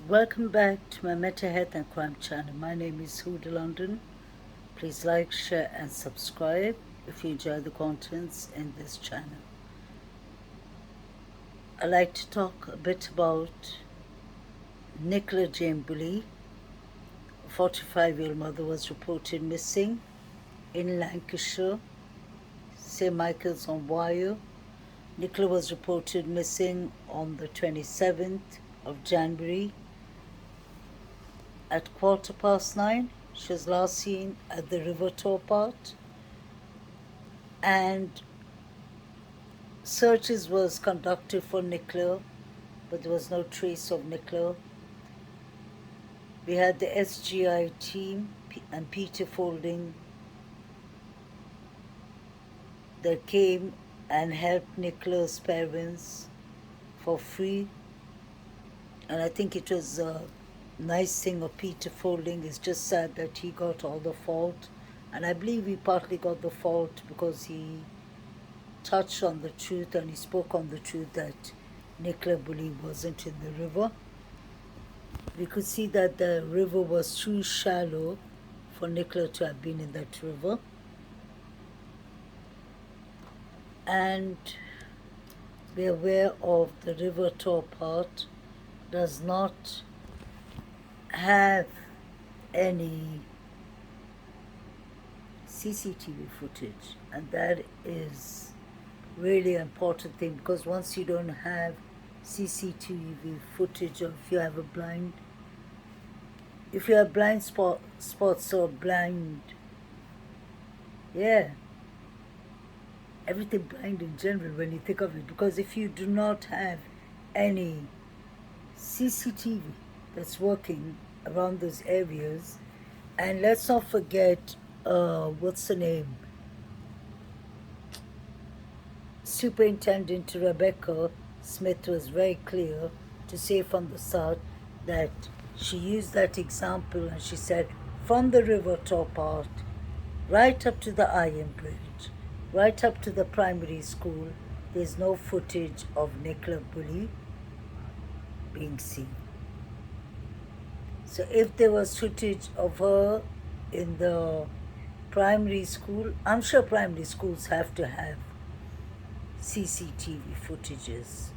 Welcome back to my Mental Health and Crime channel. My name is Huda London. Please like, share, and subscribe if you enjoy the contents in this channel. I'd like to talk a bit about Nicola Jane Bulley. A 45-year-old mother was reported missing in Lancashire, St. Michael's on Wyre. Nicola was reported missing on the 27th of January at 9:15. She was last seen at the river tow part, and searches was conducted for Nicola, but there was no trace of Nicola. We had the SGI team and Peter Folding that came and helped Nicola's parents for free, and I think it was a nice thing of Peter Folding. It's just sad that he got all the fault, and I believe he partly got the fault because he touched on the truth and he spoke on the truth that Nicola Bulley wasn't in the river. We could see that the river was too shallow for Nicola to have been in that river, and be aware of the river tow part does not have any CCTV footage, and that is really important thing, because once you don't have CCTV footage, or if you have blind spots or blind, everything blind in general when you think of it, because if you do not have any CCTV that's working around those areas, and let's not forget, what's the name? Superintendent Rebecca Smith was very clear to say from the start that she used that example, and she said from the river tow part right up to the Iron Bridge, right up to the primary school, there's no footage of Nicola Bulley being seen. So if there was footage of her in the primary school, I'm sure primary schools have to have CCTV footages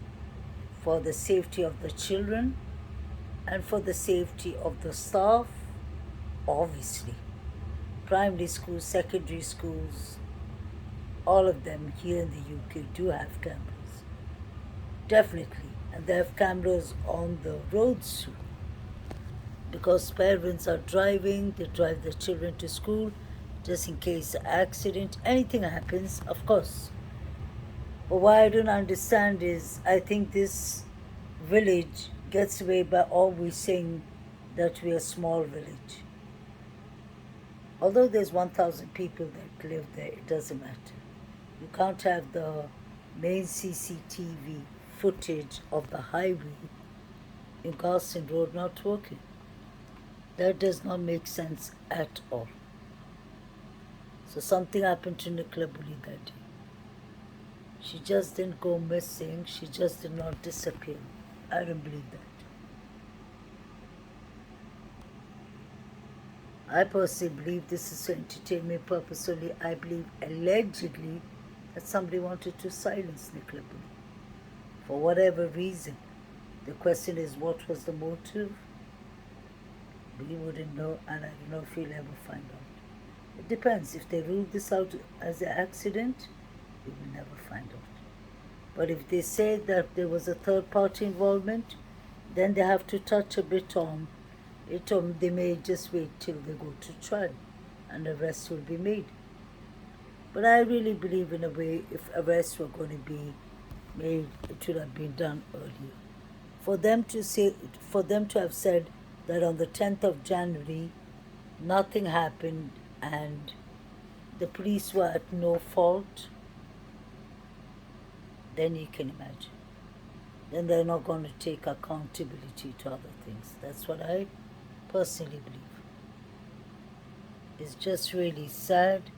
for the safety of the children and for the safety of the staff, obviously. Primary schools, secondary schools, all of them here in the UK do have cameras. Definitely. And they have cameras on the roads too, because parents are driving, they drive their children to school just in case an accident, anything happens, of course. But what I don't understand is, I think this village gets away by always saying that we're a small village. Although there's 1,000 people that live there, it doesn't matter. You can't have the main CCTV footage of the highway in Garston Road not working. That does not make sense at all. So something happened to Nicola Bulley that day. She just didn't go missing. She just did not disappear. I don't believe that. I personally believe this is for entertainment purpose only. I believe allegedly that somebody wanted to silence Nicola Bulley for whatever reason. The question is, what was the motive? We wouldn't know, and I don't know if we'll ever find out. It depends. If they rule this out as an accident, we will never find out. But if they say that there was a third-party involvement, then they have to touch a bit on it, or they may just wait till they go to trial and arrests will be made. But I really believe, in a way, if arrests were going to be made, it should have been done earlier. For them to have said that on the 10th of January, nothing happened and the police were at no fault, then you can imagine. Then they're not going to take accountability to other things. That's what I personally believe. It's just really sad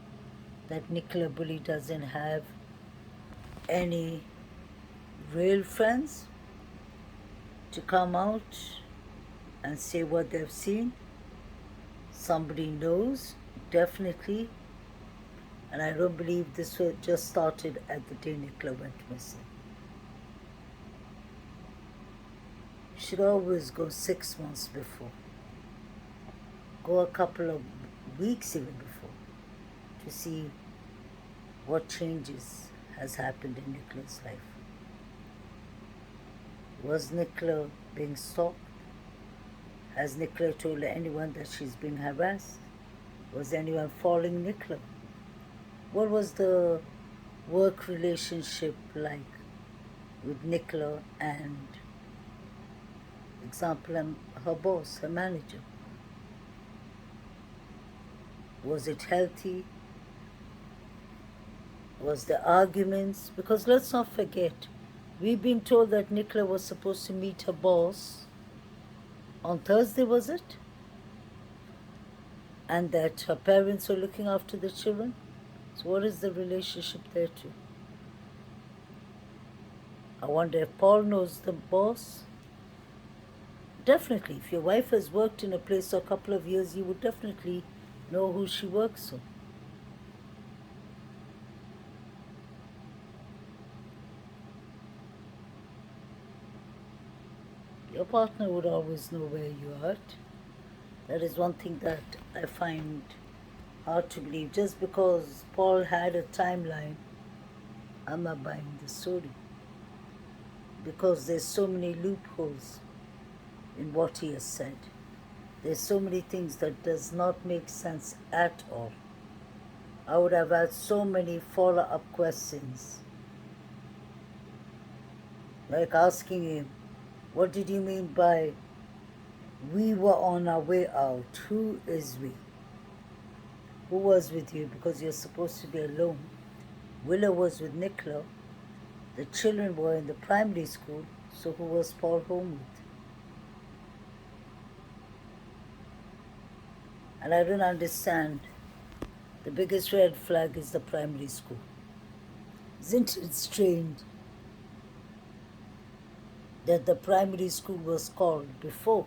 that Nicola Bulley doesn't have any real friends to come out and say what they've seen. Somebody knows, definitely. And I don't believe this just started at the day Nicola went missing. You should always go 6 months before. Go a couple of weeks even before to see what changes has happened in Nicola's life. Was Nicola being stalked? Has Nicola told anyone that she's being harassed? Was anyone following Nicola? What was the work relationship like with Nicola and, example, her boss, her manager? Was it healthy? Was there arguments? Because let's not forget, we've been told that Nicola was supposed to meet her boss on Thursday, was it? And that her parents were looking after the children. So what is the relationship there too? I wonder if Paul knows the boss. Definitely, if your wife has worked in a place for a couple of years, you would definitely know who she works for. Your partner would always know where you are at. That is one thing that I find hard to believe. Just because Paul had a timeline, I'm not buying the story. Because there's so many loopholes in what he has said. There's so many things that does not make sense at all. I would have had so many follow-up questions. Like asking him, what did you mean by we were on our way out? Who is we? Who was with you? Because you're supposed to be alone. Willow was with Nicola. The children were in the primary school, so who was Paul home with? And I don't understand. The biggest red flag is the primary school. Isn't it strange that the primary school was called before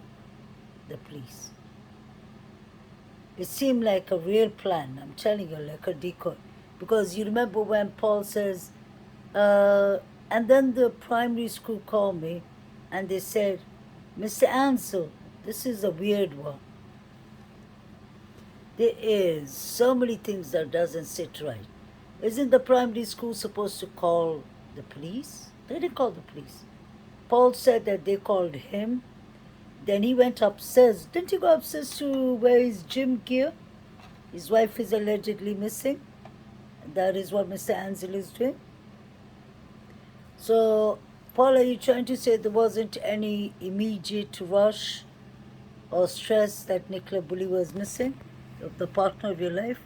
the police? It seemed like a real plan, I'm telling you, like a decoy. Because you remember when Paul says, and then the primary school called me and they said, Mr. Ansell, this is a weird one. There is so many things that doesn't sit right. Isn't the primary school supposed to call the police? They didn't call the police. Paul said that they called him. Then he went upstairs. Didn't he go upstairs to wear his gym gear? His wife is allegedly missing. And that is what Mr. Ansell is doing. So, Paul, are you trying to say there wasn't any immediate rush or stress that Nicola Bulley was missing, of the partner of your life?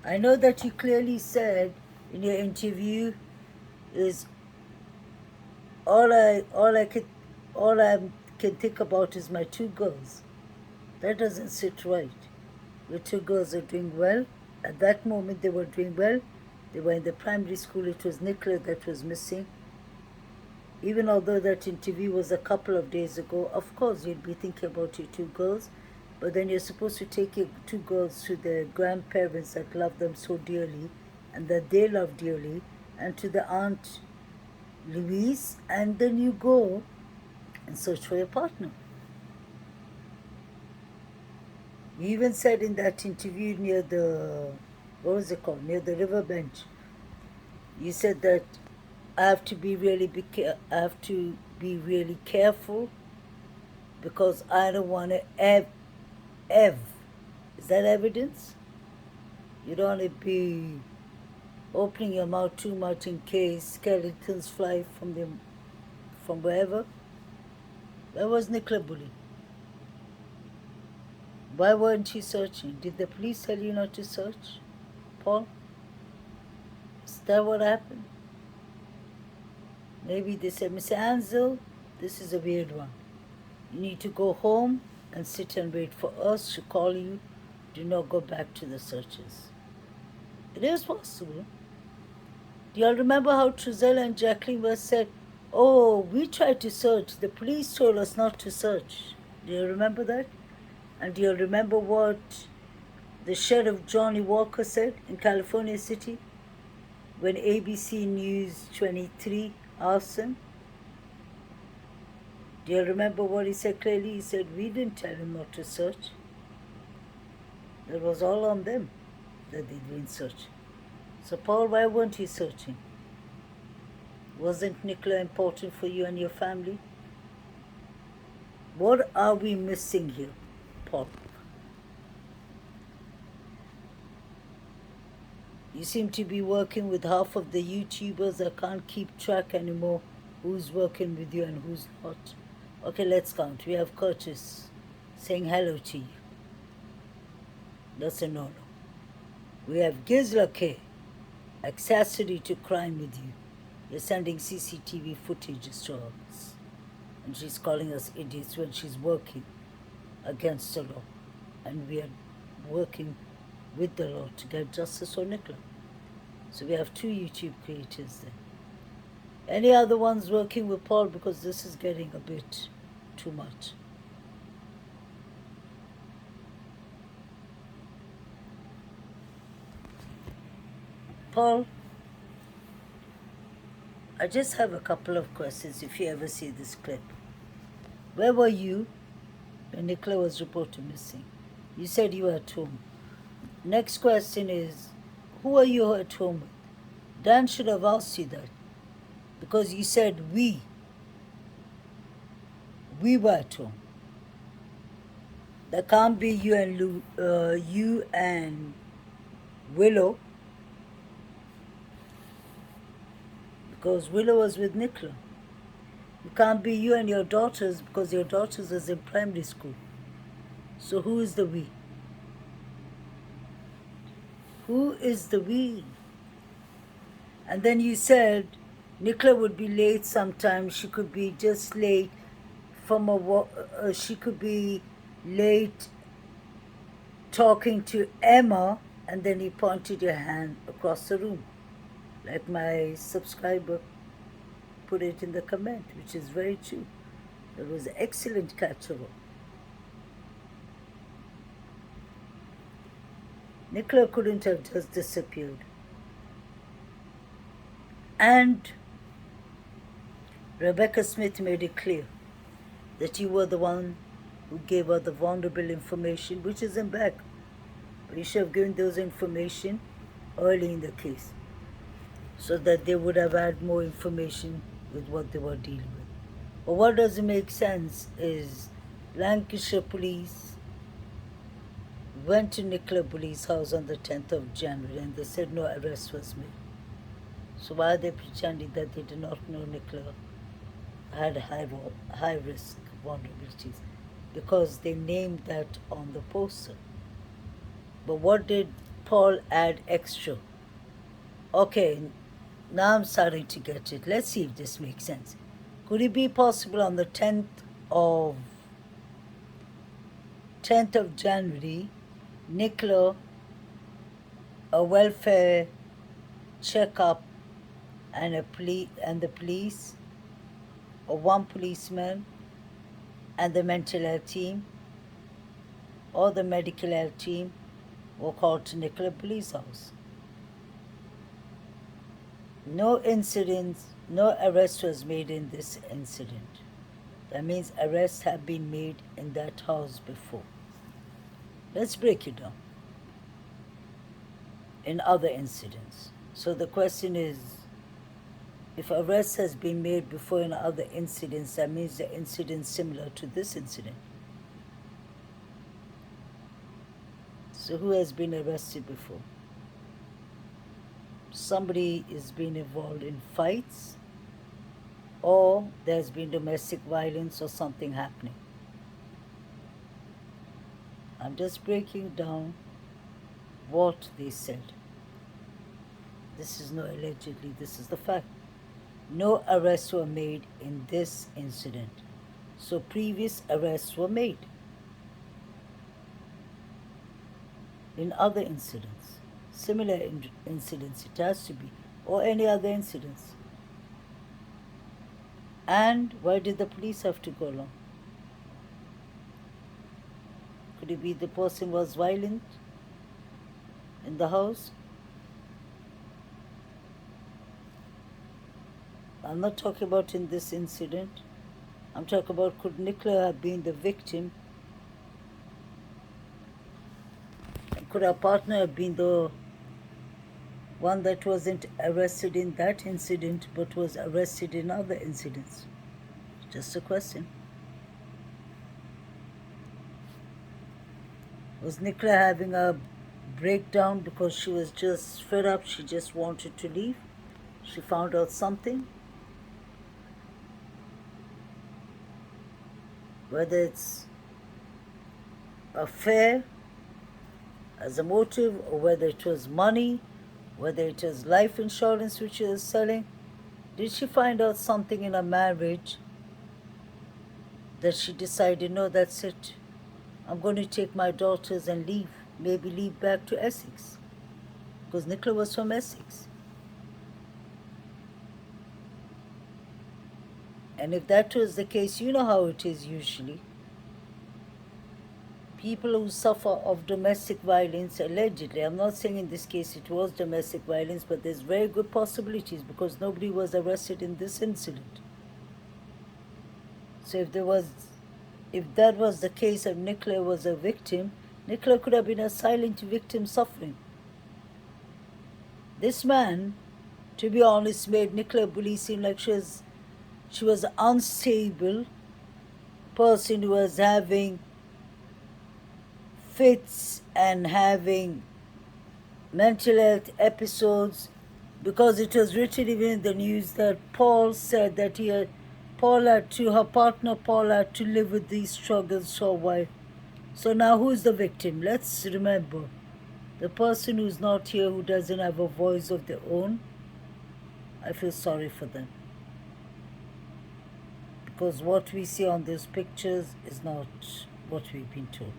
I know that you clearly said in your interview is all I can think about is my 2 girls. That doesn't sit right. Your 2 girls are doing well. At that moment they were doing well. They were in the primary school. It was Nicola that was missing. Even although that interview was a couple of days ago, of course you'd be thinking about your 2 girls. But then you're supposed to take your 2 girls to their grandparents that love them so dearly and that they love dearly, and to the Aunt Louise, and then you go and search for your partner. You even said in that interview near the, what was it called, near the river bench, you said that I have to be really careful because I don't want to is that evidence? You don't want to be opening your mouth too much in case skeletons fly from wherever. Where was Nicola Bulley? Why weren't you searching? Did the police tell you not to search, Paul? Is that what happened? Maybe they said, Mr. Ansell, this is a weird one. You need to go home and sit and wait for us to call you. Do not go back to the searches. It is possible. Do y'all remember how Truzella and Jacqueline were said, oh, we tried to search. The police told us not to search. Do you remember that? And do you remember what the sheriff Johnny Walker said in California City when ABC News 23 asked him? Do you remember what he said clearly? He said, we didn't tell him not to search. It was all on them that they didn't search. So Paul, why weren't you searching? Wasn't Nicola important for you and your family? What are we missing here, Paul? You seem to be working with half of the YouTubers. I can't keep track anymore who's working with you and who's not. Okay, let's count. We have Curtis saying hello to you. That's a no-no. We have Gizla K, accessory to crime with you. You're sending CCTV footages to us. And she's calling us idiots when she's working against the law. And we are working with the law to get justice for Nicola. So we have 2 YouTube creators there. Any other ones working with Paul? Because this is getting a bit too much. Paul, I just have a couple of questions if you ever see this clip. Where were you when Nicola was reported missing? You said you were at home. Next question is, who are you at home with? Dan should have asked you that, because you said we were at home. That can't be you and Willow, because Willow was with Nicola. It can't be you and your daughters, because your daughters was in primary school. So who is the we? Who is the we? And then you said Nicola would be late sometimes. She could be just late from she could be late talking to Emma, and then he pointed your hand across the room, like my subscriber put it in the comment, which is very true. It was an excellent catch-all. Nicola couldn't have just disappeared. And Rebecca Smith made it clear that you were the one who gave her the vulnerable information, which isn't back. But you should have given those information early in the case, so that they would have had more information with what they were dealing with. But what doesn't make sense is Lancashire police went to Nicola Bulley's house on the 10th of January and they said no arrest was made. So why are they pretending that they did not know Nicola had high risk vulnerabilities? Because they named that on the poster. But what did Paul add extra? Okay, now I'm starting to get it. Let's see if this makes sense. Could it be possible on the 10th of January, Nicola, a welfare checkup, and the police, or one policeman, and the mental health team, or the medical health team, were called to Nicola Bulley's house? No incidents, no arrest was made in this incident. That means arrests have been made in that house before. Let's break it down. In other incidents. So the question is, if arrest has been made before in other incidents, that means the incident similar to this incident. So who has been arrested before? Somebody is being involved in fights, or there's been domestic violence or something happening. I'm just breaking down what they said. This is not allegedly, this is the fact. No arrests were made in this incident. So previous arrests were made in other incidents. Similar incidents, it has to be, or any other incidents. And why did the police have to go along? Could it be the person was violent in the house? I'm not talking about in this incident. I'm talking about, could Nicola have been the victim? And could her partner have been the one that wasn't arrested in that incident but was arrested in other incidents? Just a question. Was Nicola having a breakdown because she was just fed up, she just wanted to leave? She found out something? Whether it's affair as a motive, or whether it was money, whether it was life insurance which she was selling, did she find out something in her marriage that she decided, no, that's it, I'm going to take my daughters and leave, maybe leave back to Essex? Because Nicola was from Essex. And if that was the case, you know how it is usually. People who suffer of domestic violence, allegedly, I'm not saying in this case it was domestic violence, but there's very good possibilities because nobody was arrested in this incident. So if that was the case and Nicola was a victim, Nicola could have been a silent victim suffering. This man, to be honest, made Nicola Bulley seem like she was an unstable person who was having fits and having mental health episodes, because it was written even in the news that Paul said that her partner Paul had to live with these struggles for a while. So now who's the victim? Let's remember, the person who's not here, who doesn't have a voice of their own, I feel sorry for them. Because what we see on those pictures is not what we've been told.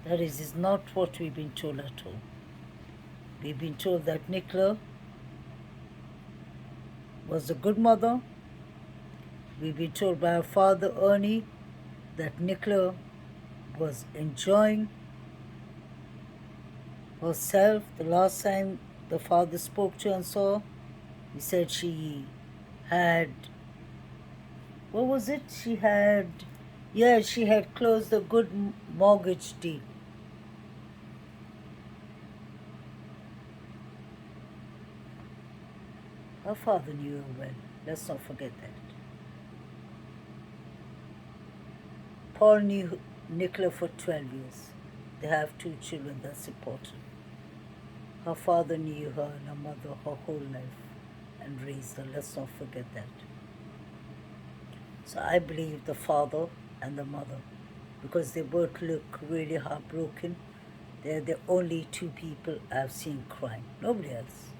That is not what we've been told at all. We've been told that Nicola was a good mother. We've been told by her father, Ernie, that Nicola was enjoying herself. The last time the father spoke to Ansell, he said she had, what was it? She had closed a good mortgage deal. Her father knew her well. Let's not forget that. Paul knew Nicola for 12 years. They have 2 children, that's important. Her father knew her and her mother her whole life and raised her. Let's not forget that. So I believe the father and the mother, because they both look really heartbroken. They're the only 2 people I've seen crying. Nobody else.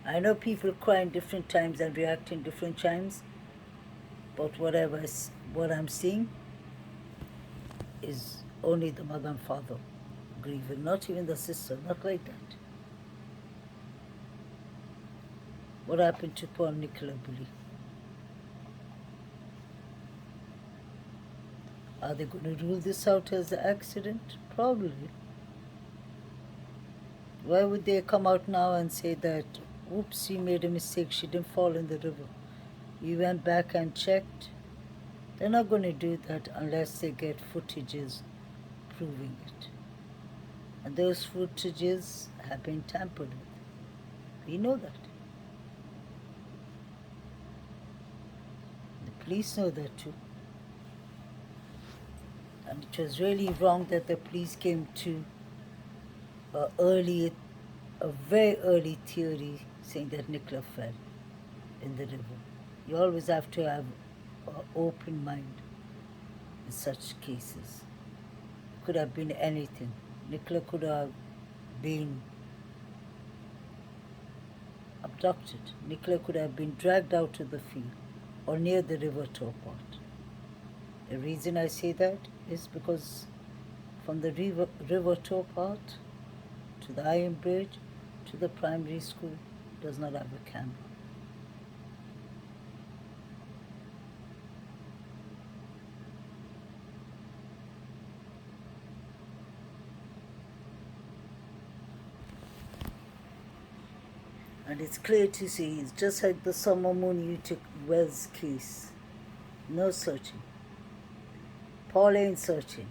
I know people cry in different times and react in different times, but what I'm seeing is only the mother and father grieving, not even the sister, not like that. What happened to poor Nicola Bulley? Are they going to rule this out as an accident? Probably. Why would they come out now and say that, oops, you made a mistake, she didn't fall in the river? You went back and checked? They're not going to do that unless they get footages proving it. And those footages have been tampered with. We know that. The police know that too. And it was really wrong that the police came to a very early theory saying that Nicola fell in the river. You always have to have an open mind in such cases. Could have been anything. Nicola could have been abducted. Nicola could have been dragged out to the field or near the river top part. The reason I say that is because from the river tow part to the Iron Bridge to the primary school does not have a camera. And it's clear to see, it's just like the summer moon you took Wells case. No searching. Paul ain't searching.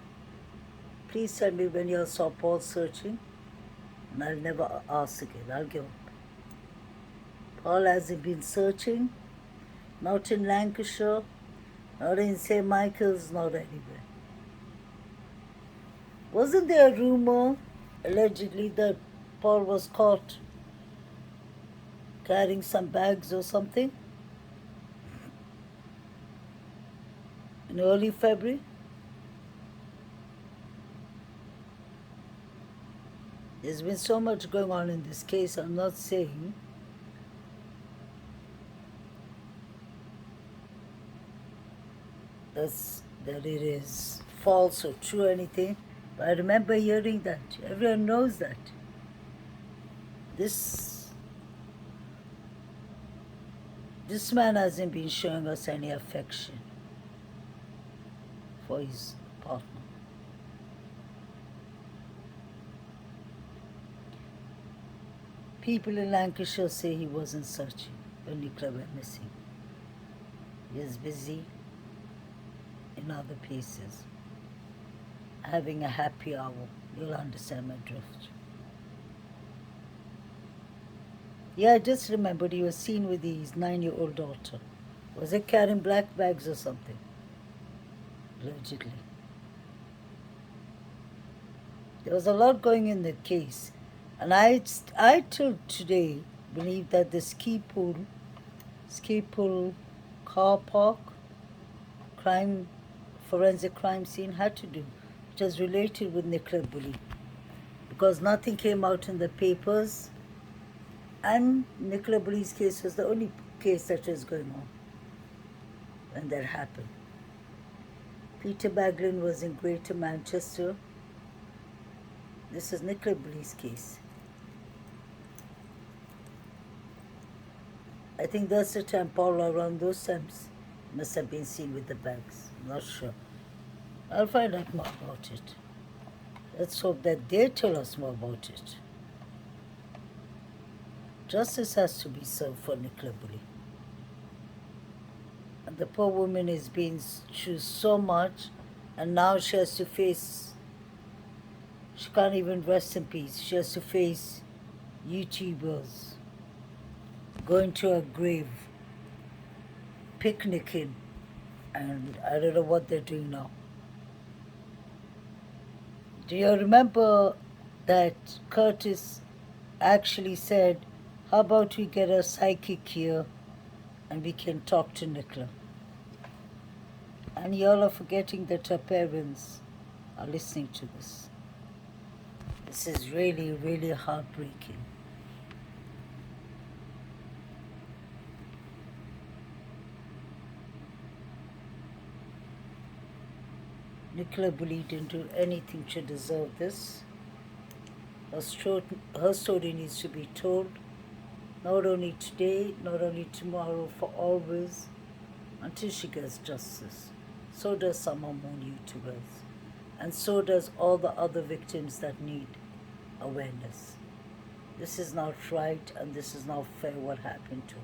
Please tell me when you saw Paul searching, and I'll never ask again. I'll give up. Paul hasn't been searching, not in Lancashire, not in St. Michael's, not anywhere. Wasn't there a rumor, allegedly, that Paul was caught carrying some bags or something in early February? There's been so much going on in this case. I'm not saying that it is false or true or anything, but I remember hearing that. Everyone knows that. This man hasn't been showing us any affection for his partner. People in Lancashire say he wasn't searching when Nicola went missing. He was busy in other places, having a happy hour. You'll understand my drift. Yeah, I just remembered he was seen with his 9-year-old daughter. Was it carrying black bags or something? Allegedly. There was a lot going in the case. And I till today believe that the ski pool car park forensic crime scene had to do. It was related with Nicola Bulley, because nothing came out in the papers, and Nicola Bulley's case was the only case that was going on when that happened. Peter Baglin was in Greater Manchester. This is Nicola Bulley's case. I think that's the time Paul, around those times, must have been seen with the bags. I'm not sure. I'll find out more about it. Let's hope that they tell us more about it. Justice has to be served for Nicola Bulley. And the poor woman is being through so much, and now she has to face, she can't even rest in peace. She has to face YouTubers going to her grave, picnicking, and I don't know what they're doing now. Do you remember that Curtis actually said, how about we get a psychic here and we can talk to Nicola? And y'all are forgetting that her parents are listening to this. This is really, really heartbreaking. Nicola Bulley didn't do anything to deserve this. Her story needs to be told, not only today, not only tomorrow, for always, until she gets justice. So does Summer Moon YouTubers, and so does all the other victims that need awareness. This is not right, and this is not fair what happened to her.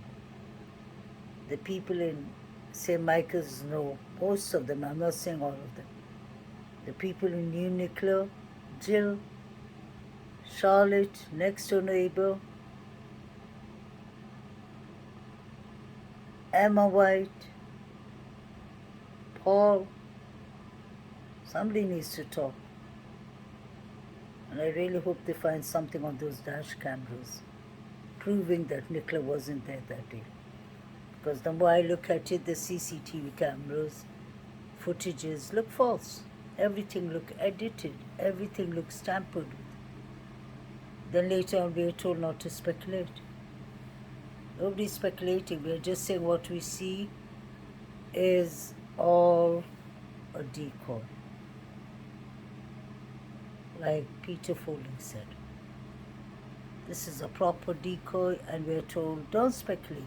The people in St. Michael's know, most of them, I'm not saying all of them. The people who knew Nicola, Jill, Charlotte, next door neighbor, Emma White, Paul, somebody needs to talk. And I really hope they find something on those dash cameras proving that Nicola wasn't there that day. Because the more I look at it, the CCTV cameras, footages look false. Everything look edited. Everything looks tampered with. Then later on we are told not to speculate. Nobody's speculating. We are just saying what we see is all a decoy. Like Peter Folling said. This is a proper decoy, and we are told don't speculate.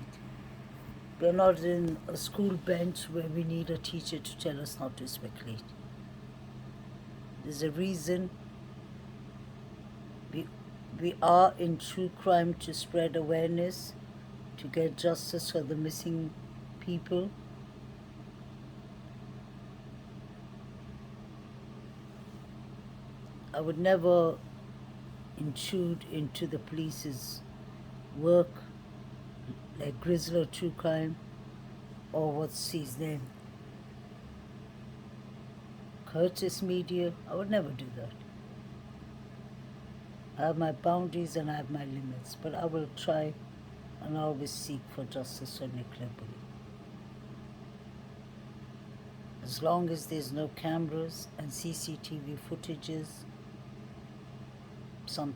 We are not in a school bench where we need a teacher to tell us not to speculate. There's a reason We are in true crime to spread awareness, to get justice for the missing people. I would never intrude into the police's work like Grizzler True Crime or what's his name, Curtis Media. I would never do that. I have my boundaries and I have my limits, but I will try and always seek for justice for Nicola Bulley. As long as there's no cameras and CCTV footages, some